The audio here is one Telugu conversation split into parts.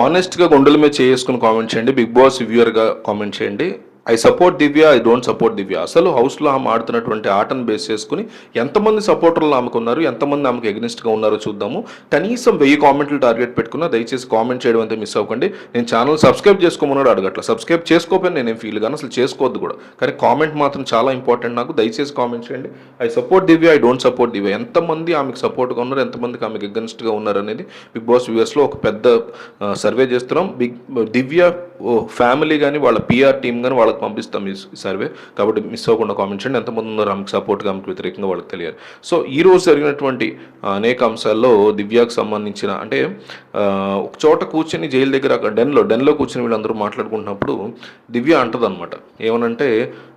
హానెస్ట్‌గా గుండెల మీద చేసుకొని కామెంట్ చేయండి. బిగ్ బాస్ వ్యూయర్‌గా కామెంట్ చేయండి. I support Divya, I don't support Divya. అసలు హౌస్‌లో ఆమె ఆడుతున్నటువంటి ఆటను బేస్ చేసుకొని ఎంతమంది సపోర్టర్లు ఆమెకున్నారు, ఎంతమంది ఆమెకు ఎగ్నెస్ట్‌గా ఉన్నారో చూద్దాము. కనీసం 1000 కామెంట్లు టార్గెట్ పెట్టుకున్నా దయచేసి కామెంట్ చేయడం అయితే మిస్ అవ్వకండి. నేను ఛానల్ సబ్స్క్రైబ్ చేసుకోమన్నాడు అడగట్ల. సబ్స్క్రైబ్ చేసుకోకపోయినా నేనేం ఫీల్ గాను, అసలు చేసుకోవద్దు కూడా. కానీ కామెంట్ మాత్రం చాలా ఇంపార్టెంట్ నాకు. దయచేసి కామెంట్ చేయండి. I support Divya, I don't support Divya. ఎంతమంది ఆమెకు సపోర్ట్గా ఉన్నారు, ఎంతమందికి ఆమెకు ఎగ్నెస్ట్‌గా ఉన్నారు అనేది బిగ్ బాస్ వ్యూవర్స్లో ఒక పెద్ద సర్వే చేస్తున్నాం. దివ్య ఫ్యామిలీ కానీ వాళ్ళ పిఆర్ టీమ్ కానీ వాళ్ళకి పంపిస్తాం ఈ సర్వే. కాబట్టి మిస్ అవ్వకుండా కామెంట్ చేయండి. ఎంతమంది ఉన్నారు ఆమెకు సపోర్ట్గా, ఆమెకు వ్యతిరేకంగా వాళ్ళకి తెలియాలి. సో ఈరోజు జరిగినటువంటి అనేక అంశాల్లో దివ్యకు సంబంధించిన అంటే ఒక చోట కూర్చొని జైలు దగ్గర డెన్లో కూర్చొని వీళ్ళందరూ మాట్లాడుకుంటున్నప్పుడు దివ్య అంటదనమాట ఏమనంటే,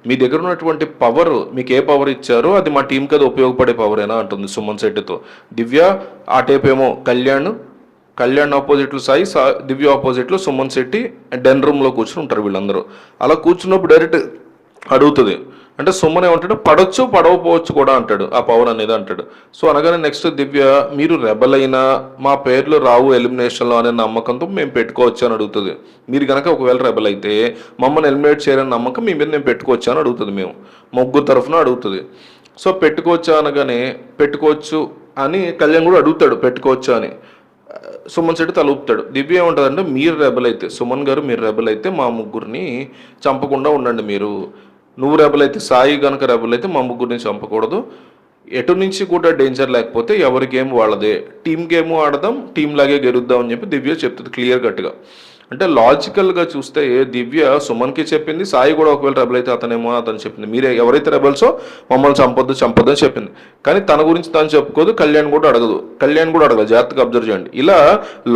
మీ దగ్గర ఉన్నటువంటి పవర్ మీకు ఏ పవర్ ఇచ్చారో అది మా టీంకి అది ఉపయోగపడే పవరేనా అంటుంది సుమన్ శెట్టితో. దివ్య ఆ టైప్ ఏమో కళ్యాణ్ ఆపోజిట్లో సాయి, దివ్య ఆపోజిట్లో సుమన్ శెట్టి డెన్ రూమ్లో కూర్చుని ఉంటారు వీళ్ళందరూ. అలా కూర్చున్నప్పుడు డైరెక్ట్ అడుగుతుంది. అంటే సుమన్ ఏమంటాడు, పడవచ్చు పడవపోవచ్చు కూడా అంటాడు, ఆ పవర్ అనేది అంటాడు. సో అనగానే నెక్స్ట్ దివ్య, మీరు రెబల్ అయినా మా పేర్లు రావు ఎలిమినేషన్లో అనే నమ్మకంతో మేము పెట్టుకోవచ్చు అని అడుగుతుంది. మీరు కనుక ఒకవేళ రెబల్ అయితే మమ్మల్ని ఎలిమినేట్ చేయాలని నమ్మకం మీ మీద నేను పెట్టుకోవచ్చు అని అడుగుతుంది. మేము ముగ్గురు తరఫున అడుగుతుంది. సో పెట్టుకోవచ్చా అనగానే పెట్టుకోవచ్చు అని కళ్యాణ్ కూడా అడుగుతాడు, పెట్టుకోవచ్చు అని. సుమన్ శెట్టి తలుపుతాడు. దివ్య ఏమంటుందంటే, మీరు రెబల్ అయితే సుమన్ గారు మీరు రెబల్ అయితే మా ముగ్గురిని చంపకుండా ఉండండి. మీరు నువ్వు రెబల్ అయితే సాయి కనుక రెబల్ అయితే మా ముగ్గురిని చంపకూడదు. ఎటు నుంచి కూడా డేంజర్ లేకపోతే ఎవరి గేమ్ వాళ్ళదే, టీమ్ గేమ్ ఆడదాం, టీం లాగే గెలుద్దాం అని చెప్పి దివ్య చెప్తుంది క్లియర్ కట్గా. అంటే లాజికల్గా చూస్తే దివ్య సుమన్కి చెప్పింది, సాయి కూడా ఒకవేళ రెబల్ అయితే అతను చెప్పింది, మీరే ఎవరైతే రెబల్సో మమ్మల్ని చంపొద్దు అని చెప్పింది. కానీ తన గురించి తను చెప్పుకోదు, కళ్యాణ్ కూడా అడగదు, జాగ్రత్తగా అబ్జర్వ్ చేయండి. ఇలా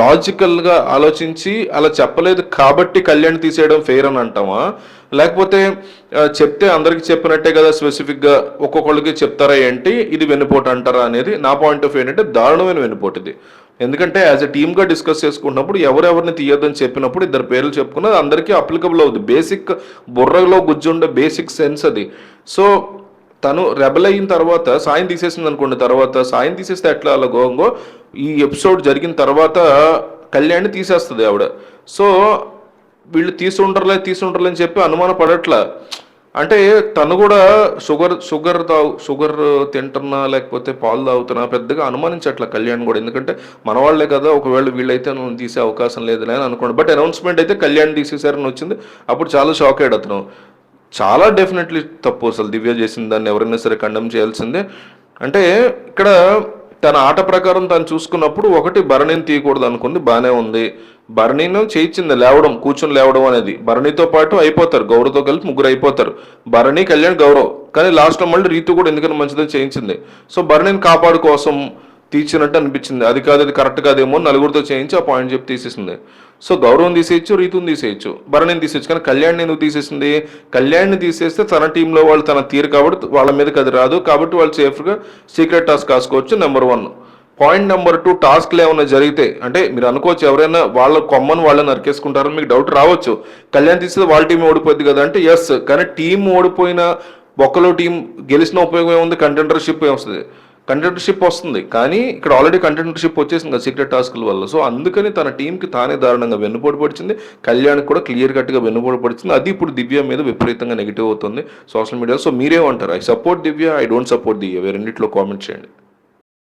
లాజికల్గా ఆలోచించి అలా చెప్పలేదు కాబట్టి కళ్యాణ్ తీసేయడం ఫెయిర్ అని అంటామా, లేకపోతే చెప్తే అందరికి చెప్పినట్టే కదా స్పెసిఫిక్గా ఒక్కొక్కళ్ళకి చెప్తారా ఏంటి, ఇది వెన్నుపోటు అంటారా అనేది నా పాయింట్ ఆఫ్ వ్యూ ఏంటంటే దారుణమైన వెన్నుపోటు ఇది. ఎందుకంటే యాజ్ ఎ టీమ్గా డిస్కస్ చేసుకున్నప్పుడు ఎవరెవరిని తీయొద్దని చెప్పినప్పుడు ఇద్దరు పేర్లు చెప్పుకున్నది అందరికీ అప్లికబుల్ అవుతుంది. బేసిక్ బుర్రలో గుజ్జుండే బేసిక్ సెన్స్ అది. సో తను రెబల్ అయిన తర్వాత సాయం తీసేసింది అనుకోండి, తర్వాత సాయం తీసేస్తే ఎట్లా అలా గోంగో ఈ ఎపిసోడ్ జరిగిన తర్వాత కళ్యాణ్ తీసేస్తుంది ఆవిడ. సో వీళ్ళు తీసుండర్లే అని చెప్పి అనుమాన పడట్లా. అంటే తను కూడా షుగర్ తింటున్నా లేకపోతే పాలు తాగుతున్నా పెద్దగా అనుమానించట్లా కళ్యాణ్ కూడా. ఎందుకంటే మన వాళ్ళే కదా, ఒకవేళ వీళ్ళైతే నువ్వు తీసే అవకాశం లేదులే అని అనుకోండి. బట్ అనౌన్స్మెంట్ అయితే కళ్యాణ్ తీసేశారని వచ్చింది. అప్పుడు చాలా షాక్ అయ్యాడు అతను. చాలా డెఫినెట్లీ తప్పు, అసలు దివ్య చేసిన దాన్ని ఎవరైనా సరే కండెమ్ చేయాల్సిందే. అంటే ఇక్కడ తన ఆట ప్రకారం తను చూసుకున్నప్పుడు ఒకటి భరణిని తీయకూడదు అనుకుంది, బాగానే ఉంది. భరణిని చేయించింది కూర్చొని లేవడం అనేది. భరణితో పాటు అయిపోతారు, గౌరవతో కలిపి ముగ్గురు అయిపోతారు, భరణి కళ్యాణ్ గౌరవ్. కానీ లాస్ట్లో మళ్ళీ రీతు కూడా ఎందుకని మంచిదని చేయించింది. సో భరణిని కాపాడు కోసం తీర్చినట్టు అనిపించింది. అది కాదు, అది కరెక్ట్ కాదేమో నలుగురితో చేయించి ఆ పాయింట్ చెప్పి తీసేసింది. సో గౌరవం తీసేయచ్చు, రీతుని తీసేయచ్చు, భరణిని తీసేయచ్చు. కానీ కళ్యాణ్ ఎందుకు తీసేసింది? కళ్యాణ్ని తీసేస్తే తన టీంలో వాళ్ళు తన తీరు కాబట్టి వాళ్ళ మీదకి అది రాదు, కాబట్టి వాళ్ళు సేఫ్గా సీక్రెట్ టాస్క్ కాసుకోవచ్చు. నెంబర్ 1. పాయింట్ నెంబర్ 2, టాస్క్లు ఏమైనా జరిగితే అంటే మీరు అనుకోవచ్చు ఎవరైనా వాళ్ళ కొమ్మను వాళ్ళని నరికేసుకుంటారని మీకు డౌట్ రావచ్చు. కళ్యాణ్ తీసేది వాళ్ళ టీం ఓడిపోద్ది కదా అంటే ఎస్. కానీ టీం ఓడిపోయిన ఒక్కలో టీం గెలిచిన ఉపయోగం ఏముంది? కంటెండర్షిప్ వస్తుంది. కానీ ఇక్కడ ఆల్రెడీ కంటెండర్షిప్ వచ్చేసింది కదా సీక్రెట్ టాస్క్ల వల్ల. సో అందుకని తన టీంకి తానే దారుణంగా వెన్నుపోటు పడిచింది, కళ్యాణ్కి కూడా క్లియర్ కట్గా వెన్నుపోటు పడిచింది. అది ఇప్పుడు దివ్య మీద విపరీతంగా నెగిటివ్ అవుతుంది సోషల్ మీడియాలో. సో మీరేమంటారు? I support Divya, I don't support Divya. రెండిట్లో కామెంట్ చేయండి.